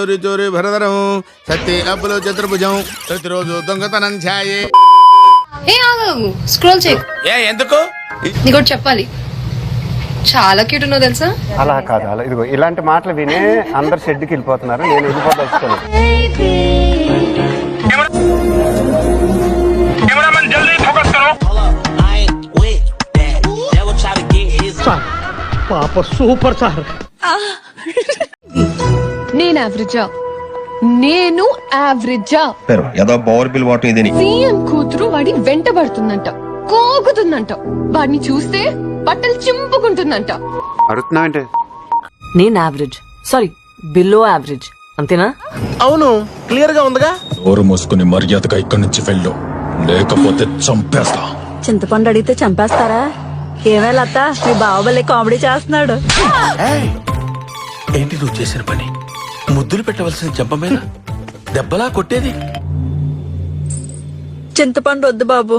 చోరీ చోరీ భరదరం సత్తి అప్పులో చతుర్భుజం ప్రతిరోజు దొంగతనం ఛాయే. ఏ ఆగు, స్క్రోల్ చేయి. ఎందుకు నీకు చెప్పాలి, చాలా క్యూట్ ఉన్నావు తెలుసా. అలా కాదు, అలా ఇదిగో ఇలాంటి మాటలు వినే అందరు షెడ్కి వెళ్ళిపోతున్నారు. నేను వెళ్ళిపోదలుచుకోను. పాప సూపర్ సార్. నేను యావరేజా? నేను యావరేజా? ఏదో బోర్ బిల్ వాటం ఇదని సీఎం కూతురు వాడి వెంట పడుతుందంట, కోగుతుందంట, వాడిని చూస్తే బట్టలు చింపుకుంటుందంట. అడుగుతున్నా అంటే నేను యావరేజ్, సారీ బిలో యావరేజ్, అంతేనా? అవును, క్లియర్ గా ఉందిగా. నోరు మూసుకుని మర్యాదగా ఇక్కడి నుంచి వెళ్ళు, లేకపోతే చంపేస్తా. చింతపండు అడిగితే చంపేస్తారా? ఏమే లత, మీ బావబలే కామెడీ చేస్తున్నాడు. ఏంటి నువ్వు చేసిన పని? ముద్దులు పెట్టవలసిన చెంప మీద దెబ్బలా కొట్టేది. చింతపండు వద్దు బాబు.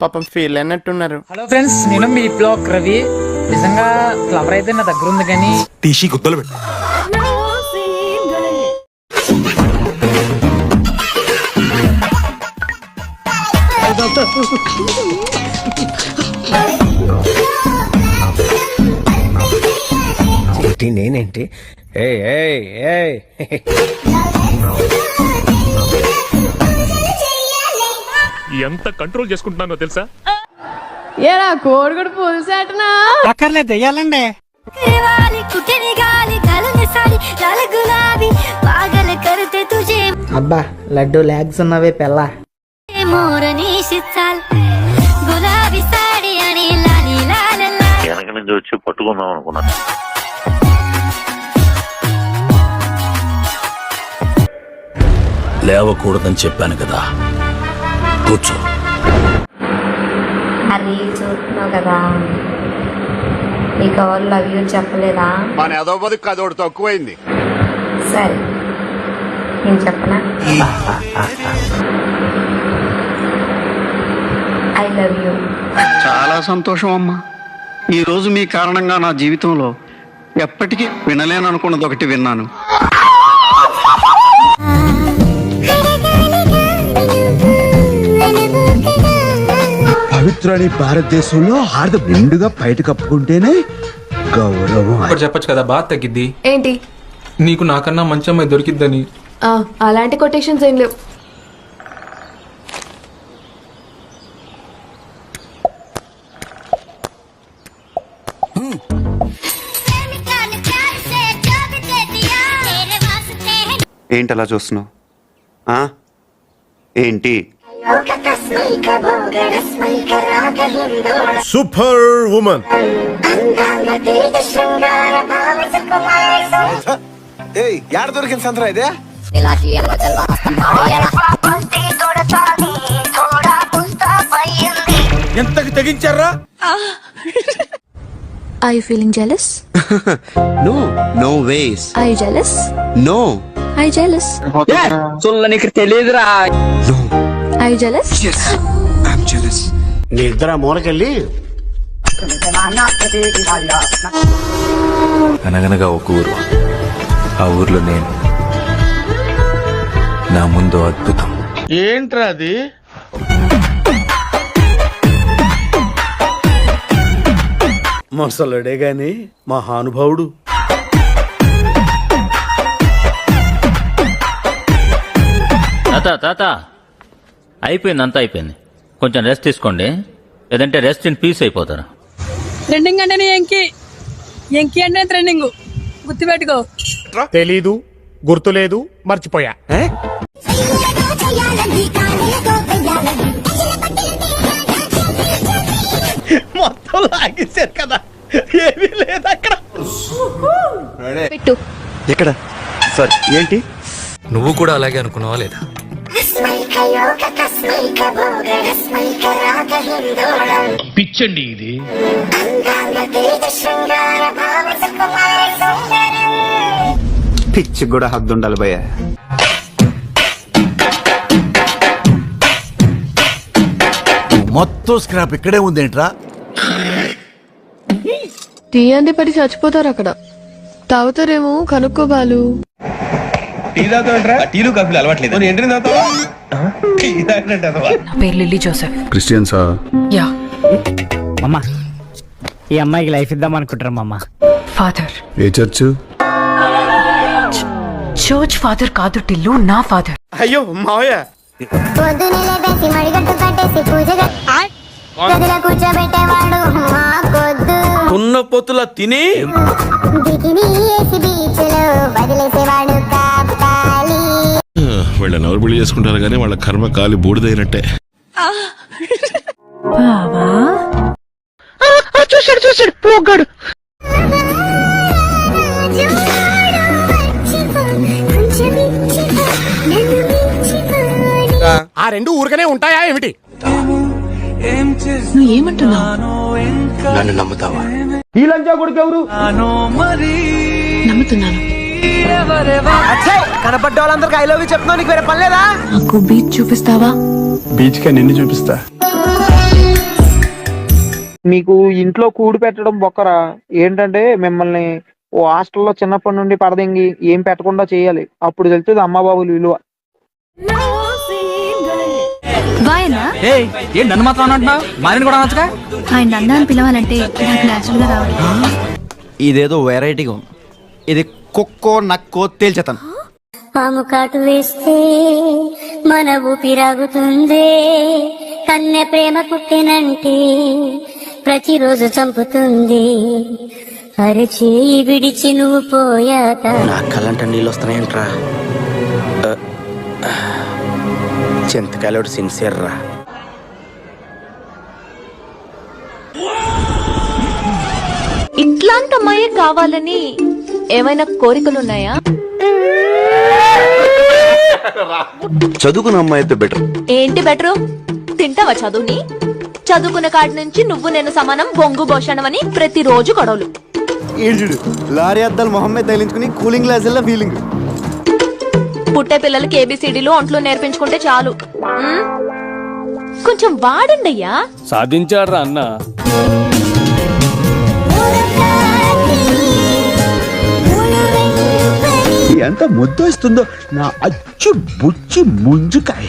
పాపం ఫీల్ అయినట్టున్నారు. హలో ఫ్రెండ్స్, నేను మీ బ్లాక్ రవి. నిజంగా ఫ్లవర్ అయితే నా దగ్గర ఉంది, కానీ తీసి గుద్దలు పెట్టు. నేనేంటి ఎంత కంట్రోల్ చేసుకుంటున్నానో తెలుసా? ఏరా కోడిగుడు పులుసేటనా? అక్కర్లే దెయ్యాలండి. అబ్బా లడ్డు లాగ్స్ ఉన్నవే పెళ్ళ. వెనక నుంచి వచ్చి పట్టుకుందాం అనుకున్నాను. లేవకూడదని చెప్పాను కదా, కూర్చో. అది చూస్తున్నావు కదా, నీకు ఎవరు లవ్ యూ చెప్పలేదా? మన ఏదో బతుకు కదోడు తక్కువైంది. సరే నేను చెప్పనా? I love you. చాలా సంతోషం అమ్మా. ఈ రోజు మీ కారణంగా నా జీవితంలో ఎప్పటికీ వినలేననుకున్నది ఒకటి విన్నాను. పవిత్రని భారతదేశంలో ఆడద నిండుగా బయట కప్పుకుంటేనే గౌరవం. చెప్పొచ్చు కదా, బాధ తగ్గిద్ది. ఏంటి? నీకు నాకన్నా మంచి అమ్మాయి దొరికిద్దని. అలాంటి కొటేషన్స్ ఏం లేవు. ఏంటి అలా చూస్తున్నావు? ఏంటి? Super women. యాడ దొరికింది సంతరా ఇదే? ఎంతకి తెగించారా? Are you feeling jealous? No ways. Are you jealous? No. Are you jealous? నీకు తెలియదురా. No. Are you jealous? Yes. I'm jealous. నీ ఇద్దరు మూలకెళ్ళి అనగనగా ఒక ఊరు, ఆ ఊర్లో నేను, నా ముందు అద్భుతం. ఏంట్రా అది? మొసలుడే గాని మహానుభావుడు. తాత అయిపోయింది, అంతా అయిపోయింది. కొంచెం రెస్ట్ తీసుకోండి, లేదంటే రెస్ట్ ఇన్ పీస్ అయిపోతారు. ట్రెండింగ్ అంటే ఎంకి ఎంకి అంటే ట్రెండింగ్ గుర్తుపెట్టుకో. తెలీదు, గుర్తులేదు, మర్చిపోయా. మొత్తం లాగేశారు కదా, ఏమీ లేదు అక్కడ. పెట్టు. ఎక్కడ సార్? ఏంటి? నువ్వు కూడా అలాగే అనుకున్నావా లేదా? పిచ్చండి ఇది. పిచ్చి కూడా హద్దు ఉండాలి భయ్య. మొత్తం స్క్రాప్ ఇక్కడే ఉందేంట్రా? టీ అంది పడి చచ్చిపోతారు అక్కడ. తాగుతారేమో కనుక్కో బాలు. టీ తాగుతాంట్రా? టీలు కాఫీలు అలవాట్లేదు. ఏంటి తాగుతావా? పేరు లిల్లీ జోసెఫ్. క్రిస్టియన్సా? యా. అమ్మా ఈ అమ్మాయికి లైఫ్ ఇద్దాం అనుకుంటారా అమ్మా? ఫాదర్. ఏ చర్చ్? చర్చ్ ఫాదర్ కాదు టిల్లు, నా ఫాదర్. అయ్యో మావయ్య, ఉన్న పొత్తులా తిని వీళ్ళని ఎవరు పెళ్లి చేసుకుంటారు కానీ వాళ్ళ కర్మ కాలి బూడిదైనట్టే. చూసాడు పోగాడు. ఆ రెండు ఊరికనే ఉంటాయా ఏమిటి? నువ్వు ఏమంటున్నావు? నన్ను నమ్ముతావా? ఈ లంచా కొడుకు ఎవరు? నమ్ముతున్నాను. కనపడ్డ వాళ్ళందరికి ఐ లవ్ యూ చెప్తున్నావు, నీకు వేరే పని లేదా? నాకు బీచ్ చూపిస్తావా? బీచ్ కి నిన్ను చూపిస్తా. మీకు ఇంట్లో కూడి పెట్టడం బొక్కరా? ఏంటంటే మిమ్మల్ని ఓ హాస్టల్లో చిన్నప్పటి నుండి పడదెంగి ఏం పెట్టకుండా చేయాలి, అప్పుడు తెలుస్తుంది అమ్మ బాబులు విలువ. ఏం నన్ను మాత్రం అంటున్నావు? మారిని కూడా అనొచ్చుగా? ఆయన అన్న అని పిలవాలంటే నాకు నేచురల్ గా రావాలి. ఇదేదో వెరైటీగా ఉంది. ఇది కుక్కో నక్కో తేల్చేతాను. పాము కాటు వేస్తే మన ఊపిరాగుతుంది, కన్నె ప్రేమ పుట్టినంటే ప్రతిరోజు చంపుతుంది, అరచేయి విడిచి నువ్వు పోయాక. నా కళ్ళంట నీళ్ళు వస్తున్నాయంట్రా. చింతకాయలు సిన్సియర్ రా. ఇట్లాంటి అమ్మాయే కావాలని ఏమైనా కోరికలున్నాయా? చదువుకున్న అమ్మాయి అయితే బెటర్. ఏంటి బెటరు? తింటావా చదువుని? చదువుకున్న కాడి నుంచి నువ్వు నేను సమానం, బొంగు భోషణం అని ప్రతిరోజు గొడవలు. లారీ అద్దాలు మొహమ్మద్ తగిలించుకుని కూలింగ్ గ్లాసుల్లో ఫీలింగ్. పుట్టే పిల్లలకి ఏబిసిడీలు ఒంట్లో నేర్పించుకుంటే చాలు. కొంచెం వాడండి అయ్యా. సాధించాడ్రా అన్న. ఎంత ముద్దు ఇస్తుందో నా అచ్చు బుచ్చి ముంజుకాయ.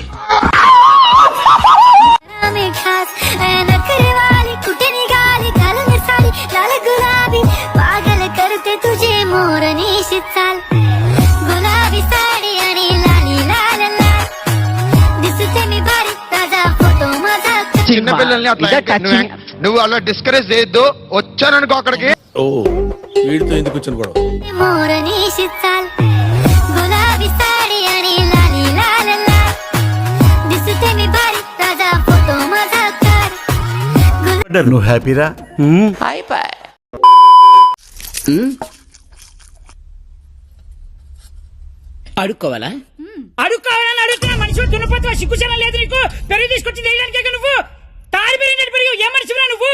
చిన్న పిల్లల్ని అట్లా నువ్వు అలా డిస్కరేజ్ చేయొద్దు. వచ్చాననుకో అక్కడికి. ఓ వీడితో ఎందుకు వచ్చిన గొడవ? నువ్వు హ్యాపీరా? అడుక్కోవాలా? అడుక్కోవాలని అడుగుతున్నా మనిషి దున్నపోతున్నా, సిగ్గుచనం లేదు నీకు? పెరుగు తీసుకొచ్చి వేయడానికే నువ్వు తారి పెరిగినట్టు పెరిగి ఏ మనిషిరా నువ్వు?